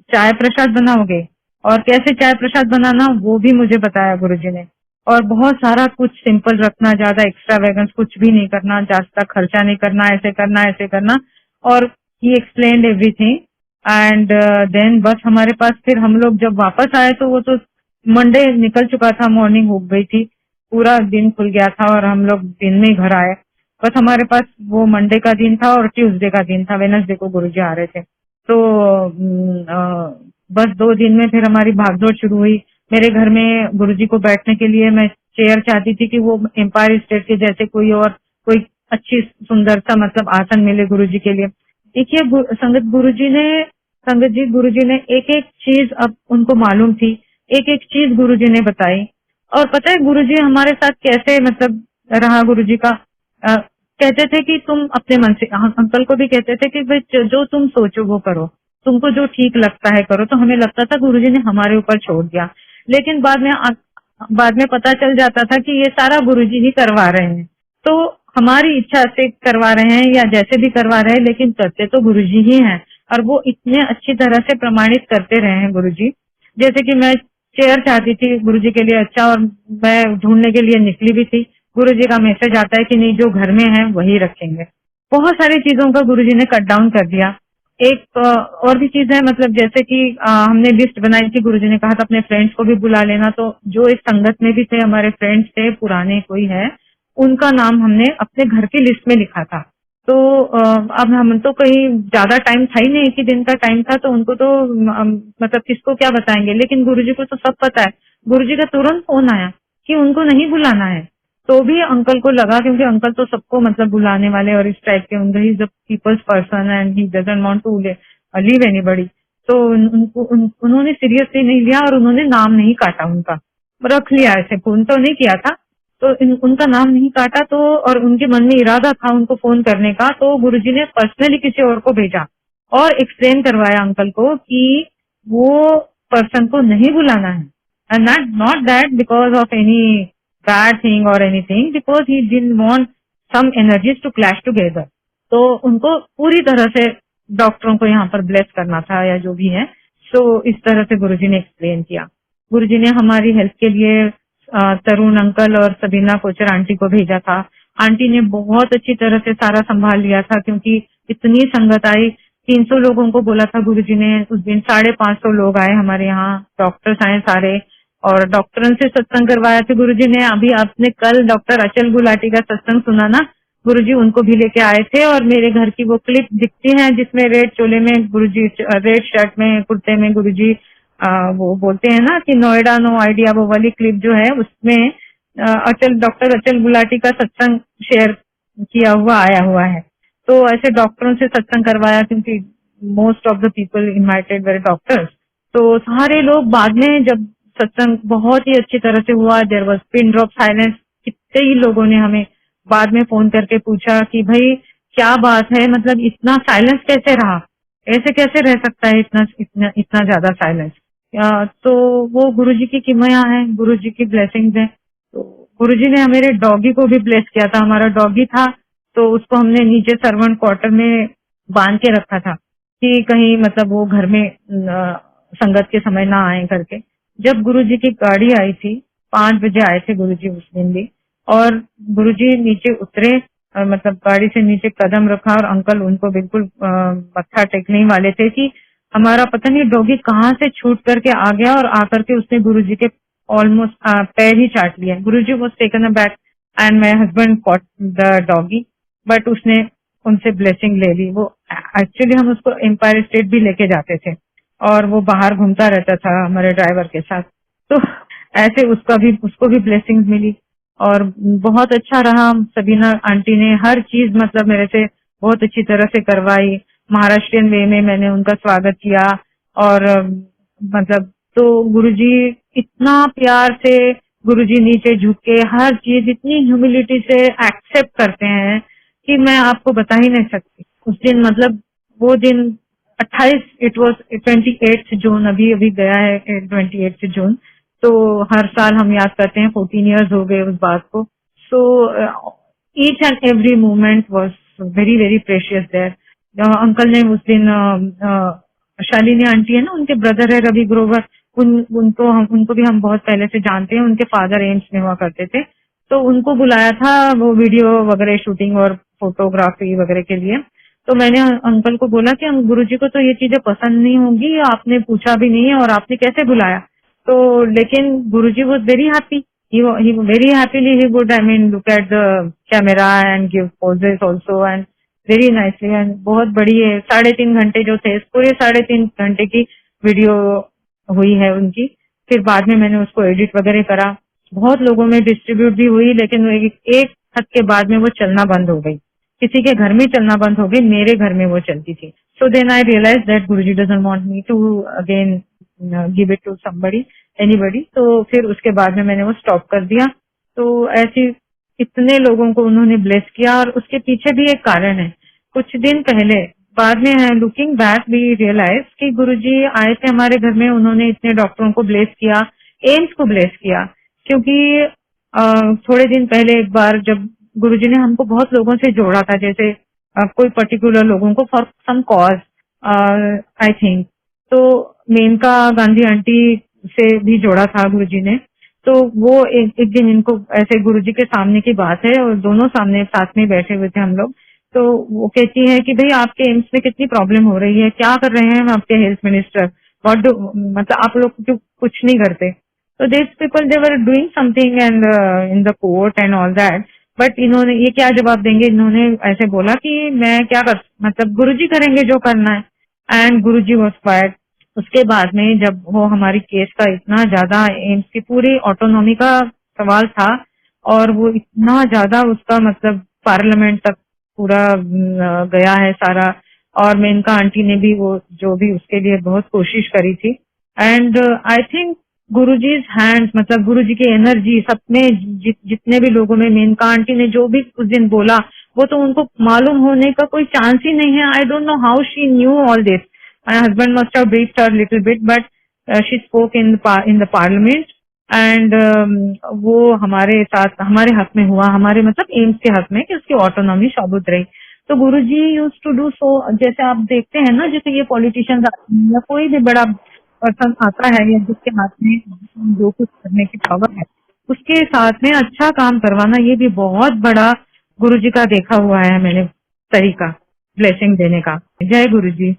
चाय प्रसाद बनाओगे, और कैसे चाय प्रसाद बनाना वो भी मुझे बताया गुरुजी ने। और बहुत सारा कुछ सिंपल रखना, ज्यादा एक्स्ट्रा वैगन्स कुछ भी नहीं करना, ज्यादा खर्चा नहीं करना, ऐसे करना ऐसे करना। और he explained everything. And then बस हमारे पास, फिर हम लोग जब वापस आए तो वो तो मंडे निकल चुका था, मॉर्निंग हो गई थी, पूरा दिन खुल गया था और हम लोग दिन में ही घर आए। बस हमारे पास वो मंडे का दिन था और ट्यूसडे का दिन था, वेडनेसडे को गुरुजी आ रहे थे। तो बस 2 दिन में फिर हमारी भागदौड़ शुरू हुई। मेरे घर में गुरुजी को बैठने के लिए मैं चेयर चाहती थी कि वो एम्पायर स्टेट के जैसे कोई और कोई अच्छी सुंदर सा मतलब आसन मिले गुरुजी के लिए। देखिए संगत जी गुरुजी ने एक एक चीज अब उनको मालूम थी, एक एक चीज गुरुजी ने बताई। और पता है गुरुजी हमारे साथ कैसे मतलब रहा गुरुजी का, कहते थे कि तुम अपने मन से, अंकल को भी कहते थे कि भाई जो तुम सोचो वो करो, तुमको जो ठीक लगता है करो। तो हमें लगता था गुरुजी ने हमारे ऊपर छोड़ दिया, लेकिन बाद में पता चल जाता था कि ये सारा गुरुजी ही करवा रहे हैं। तो हमारी इच्छा से करवा रहे हैं या जैसे भी करवा रहे हैं, लेकिन करते तो गुरुजी ही हैं। और वो इतने अच्छी तरह से प्रमाणित करते रहे हैं गुरुजी। जैसे कि मैं चेयर चाहती थी गुरुजी के लिए अच्छा, और मैं ढूंढने के लिए निकली भी थी, गुरुजी का मैसेज आता है कि नहीं जो घर में है वही रखेंगे। बहुत सारी चीजों का गुरुजी ने कट डाउन कर दिया। एक और भी चीज है, मतलब जैसे कि हमने लिस्ट बनाई थी, गुरुजी ने कहा था अपने फ्रेंड्स को भी बुला लेना। तो जो इस संगत में भी थे, हमारे फ्रेंड्स थे पुराने कोई है, उनका नाम हमने अपने घर की लिस्ट में लिखा था। तो अब हम तो कहीं ज्यादा टाइम था ही नहीं, एक ही दिन का टाइम था, तो उनको तो मतलब किसको क्या बताएंगे, लेकिन गुरुजी को तो सब पता है। गुरुजी का तुरंत फोन आया कि उनको नहीं बुलाना है। तो भी अंकल को लगा, क्योंकि अंकल तो सबको मतलब बुलाने वाले और इस टाइप के, he is a people's person and he doesn't want to leave anybody. तो उन्होंने सीरियसली नहीं लिया और उन्होंने नाम नहीं काटा उनका, रख लिया, ऐसे फोन तो नहीं किया था। तो उनका नाम नहीं काटा, तो और उनके मन में इरादा था उनको फोन करने का, तो गुरुजी ने पर्सनली किसी और को भेजा और एक्सप्लेन करवाया अंकल को कि वो पर्सन को नहीं बुलाना है। And not that because of any bad thing और anything, because he didn't want some energies to clash together. तो उनको पूरी तरह से डॉक्टरों को यहाँ पर ब्लेस करना था या जो भी है। सो इस तरह से गुरुजी ने एक्सप्लेन किया। गुरुजी ने हमारी हेल्प के लिए तरुण अंकल और सबीना कोचर आंटी को भेजा था। आंटी ने बहुत अच्छी तरह से सारा संभाल लिया था, क्योंकि इतनी संगत आई। 300 लोगों को बोला था गुरुजी ने, उस दिन 550 लोग आए हमारे यहाँ, डॉक्टर्स आए सारे, और डॉक्टरों से सत्संग करवाया था गुरुजी ने। अभी आपने कल डॉक्टर अचल गुलाटी का सत्संग सुना ना, गुरुजी उनको भी लेके आए थे। और मेरे घर की वो क्लिप दिखती है जिसमें रेड चोले में गुरुजी, रेड शर्ट में कुर्ते में गुरुजी वो बोलते हैं ना कि नोएडा नो आइडिया, वो वाली क्लिप जो है उसमें डॉक्टर अचल गुलाटी का सत्संग शेयर किया हुआ आया हुआ है। तो ऐसे डॉक्टरों से सत्संग करवाया, क्योंकि most of the people invited were doctors. तो सारे लोग बाद में जब सत्संग बहुत ही अच्छी तरह से हुआ, there was pin drop silence. कितने ही लोगों ने हमें बाद में फोन करके पूछा कि भाई क्या बात है, मतलब इतना साइलेंस कैसे रहा, ऐसे कैसे रह सकता है इतना इतना इतना ज्यादा साइलेंस। तो वो गुरुजी की किमया है, गुरुजी की ब्लेसिंग्स है। तो गुरुजी ने मेरे डॉगी को भी ब्लेस किया था। हमारा डॉगी था, तो उसको हमने नीचे सर्वेंट क्वार्टर में बांध के रखा था कि कहीं मतलब वो घर में संगत के समय ना आए करके। जब गुरुजी की गाड़ी आई थी, 5 बजे आए थे गुरुजी उस दिन भी, और गुरुजी नीचे उतरे, मतलब गाड़ी से नीचे कदम रखा, और अंकल उनको बिल्कुल मत्था टेकने ही वाले थे कि हमारा पता नहीं डॉगी कहाँ से छूट करके आ गया, और आकर के उसने गुरुजी के ऑलमोस्ट पैर ही चाट लिया। Guruji was taken aback and my husband caught the doggy, but उसने उनसे ब्लेसिंग ले ली। वो एक्चुअली हम उसको एम्पायर स्टेट भी लेके जाते थे, और वो बाहर घूमता रहता था हमारे ड्राइवर के साथ। तो ऐसे उसको भी ब्लेसिंग मिली, और बहुत अच्छा रहा। सबीना आंटी ने हर चीज मतलब मेरे से बहुत अच्छी तरह से करवाई। महाराष्ट्रियन वे में मैंने उनका स्वागत किया, और मतलब तो गुरुजी इतना प्यार से, गुरुजी नीचे झुक के हर चीज इतनी ह्यूमिलिटी से एक्सेप्ट करते हैं कि मैं आपको बता ही नहीं सकती। उस दिन मतलब वो दिन 28, इट वाज 28 जून, अभी अभी गया है 28 जून। तो हर साल हम याद करते हैं, 14 इयर्स हो गए उस बात को. So each and every moment was very very precious there. Uncle ने उस दिन शालिनी आंटी है ना, उनके ब्रदर है रवि ग्रोवर, उनको भी हम बहुत पहले से जानते हैं. उनके फादर एम्स में हुआ करते थे, तो उनको बुलाया था वो वीडियो वगैरह शूटिंग और फोटोग्राफी वगैरह के लिए. तो मैंने अंकल को बोला कि हम गुरुजी को तो ये चीजें पसंद नहीं होंगी, आपने पूछा भी नहीं है और आपने कैसे बुलाया. तो लेकिन Guruji was very happy. he very happily he would look at the camera and give poses also and very nicely. and बहुत बड़ी है, 3.5 घंटे जो थे, पूरे 3.5 घंटे की वीडियो हुई है उनकी. फिर बाद में मैंने उसको एडिट वगैरह करा, बहुत लोगों में डिस्ट्रीब्यूट भी हुई, लेकिन वो एक हद के बाद में वो चलना बंद हो गई. किसी के घर में चलना बंद हो गई, मेरे घर में वो चलती थी. So then I realise that Guruji doesn't want me to again give it to somebody anybody. तो फिर उसके बाद में मैंने वो स्टॉप कर दिया. तो ऐसी इतने लोगों को उन्होंने ब्लेस किया, और उसके पीछे भी एक कारण है. कुछ दिन पहले, बाद में लुकिंग बैक वी रियलाइज कि गुरुजी आए थे हमारे घर में, उन्होंने इतने डॉक्टरों को ब्लेस किया, एम्स को ब्लेस किया. क्योंकि थोड़े दिन पहले एक बार जब गुरुजी ने हमको बहुत लोगों से जोड़ा था, जैसे कोई पर्टिकुलर लोगों को for some cause, I think, तो मेनका गांधी आंटी से भी जोड़ा था गुरुजी ने. तो वो एक दिन इनको ऐसे गुरुजी के सामने की बात है, और दोनों सामने साथ में बैठे हुए थे हम लोग. तो वो कहती है कि भाई आपके एम्स में कितनी प्रॉब्लम हो रही है, क्या कर रहे हैं आपके हेल्थ मिनिस्टर, व्हाट डू, मतलब आप लोग क्यों कुछ नहीं करते. तो this people they were doing something and in the court and all that. But इन्होंने ये क्या जवाब देंगे, इन्होंने ऐसे बोला कि मैं क्या कर, मतलब गुरुजी करेंगे जो करना है. And Guruji was quite. उसके बाद में जब वो हमारी केस का इतना ज्यादा, एम्स की पूरी ऑटोनॉमी का सवाल था, और वो इतना ज्यादा उसका मतलब पार्लियामेंट तक पूरा गया है सारा. और मेनका आंटी ने भी वो जो भी उसके लिए बहुत कोशिश करी थी. And I think Guruji's hands, मतलब गुरुजी की एनर्जी सब में, जितने भी लोगों में, मेनका आंटी ने जो भी उस दिन बोला, वो तो उनको मालूम होने का कोई चांस ही नहीं है. I don't know how she knew all this. My husband must have briefed her little bit, but she spoke in the parliament. And वो हमारे साथ, हमारे हक में हुआ, हमारे मतलब एम्स के हक में, कि उसकी ऑटोनॉमी शाबुत रही. तो गुरुजी यूज टू डू सो. जैसे आप देखते हैं ना, जैसे ये पॉलिटिशियंस या कोई भी बड़ा पर्सन आता है, या जिसके हाथ में जो कुछ करने की पावर है, उसके साथ में अच्छा काम करवाना, ये भी बहुत बड़ा गुरुजी का देखा हुआ है मैंने तरीका ब्लेसिंग देने का. जय गुरुजी.